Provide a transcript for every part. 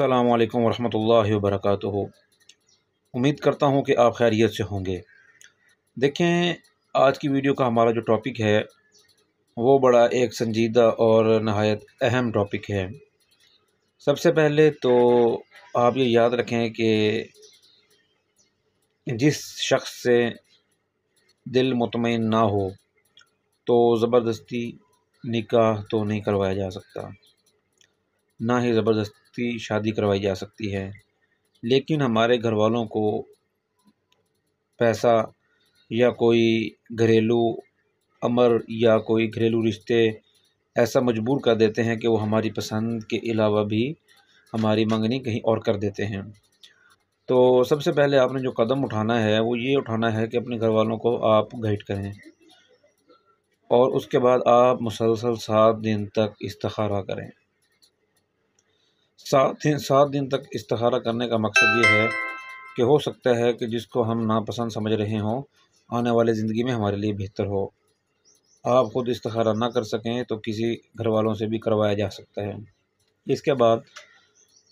अस्सलाम वालेकुम वरहमतुल्लाहि वबरकातुहू। उम्मीद करता हूँ कि आप खैरियत से होंगे। देखें, आज की वीडियो का हमारा जो टॉपिक है वो बड़ा एक संजीदा और नहायत अहम टॉपिक है। सबसे पहले तो आप ये याद रखें कि जिस शख्स से दिल मुतमईन ना हो तो ज़बरदस्ती निकाह तो नहीं करवाया जा सकता, ना ही ज़बरदस्ती शादी करवाई जा सकती है। लेकिन हमारे घर वालों को पैसा या कोई घरेलू अमर या कोई घरेलू रिश्ते ऐसा मजबूर कर देते हैं कि वो हमारी पसंद के अलावा भी हमारी मंगनी कहीं और कर देते हैं। तो सबसे पहले आपने जो कदम उठाना है वो ये उठाना है कि अपने घर वालों को आप गाइड करें और उसके बाद आप मुसलसल 7 दिन तक इस्तिखारा करें। 7 दिन तक इस्तिखारा करने का मकसद ये है कि हो सकता है कि जिसको हम नापसंद समझ रहे हों आने वाली ज़िंदगी में हमारे लिए बेहतर हो। आप ख़ुद इस्तिखारा ना कर सकें तो किसी घर वालों से भी करवाया जा सकता है। इसके बाद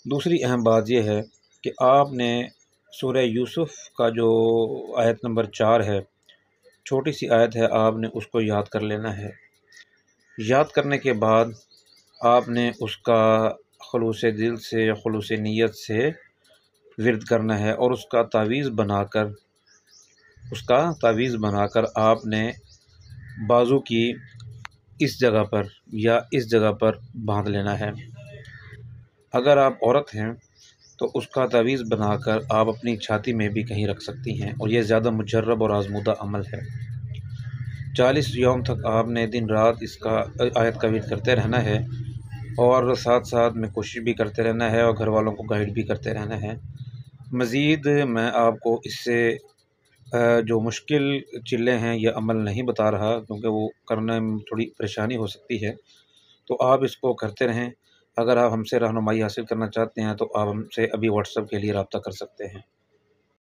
दूसरी अहम बात यह है कि आपने सूरह यूसुफ़ का जो आयत नंबर 4 है, छोटी सी आयत है, आपने उसको याद कर लेना है। याद करने के बाद आपने उसका खुलूस दिल से, खुलूस नीयत से विर्द करना है और उसका तावीज़ बनाकर आपने बाजू की इस जगह पर या इस जगह पर बांध लेना है। अगर आप औरत हैं तो उसका तावीज़ बनाकर आप अपनी छाती में भी कहीं रख सकती हैं और यह ज़्यादा मुजर्रब और आज़मूदा अमल है। 40 यौम तक आपने दिन रात इसका आयत का विर्द करते रहना है और साथ साथ में कोशिश भी करते रहना है और घर वालों को गाइड भी करते रहना है। मज़ीद मैं आपको इससे जो मुश्किल चिल्ले हैं ये अमल नहीं बता रहा क्योंकि वो करने में थोड़ी परेशानी हो सकती है, तो आप इसको करते रहें। अगर आप हमसे रहनुमाई हासिल करना चाहते हैं तो आप हमसे अभी व्हाट्सएप के लिए रब्ता कर सकते हैं।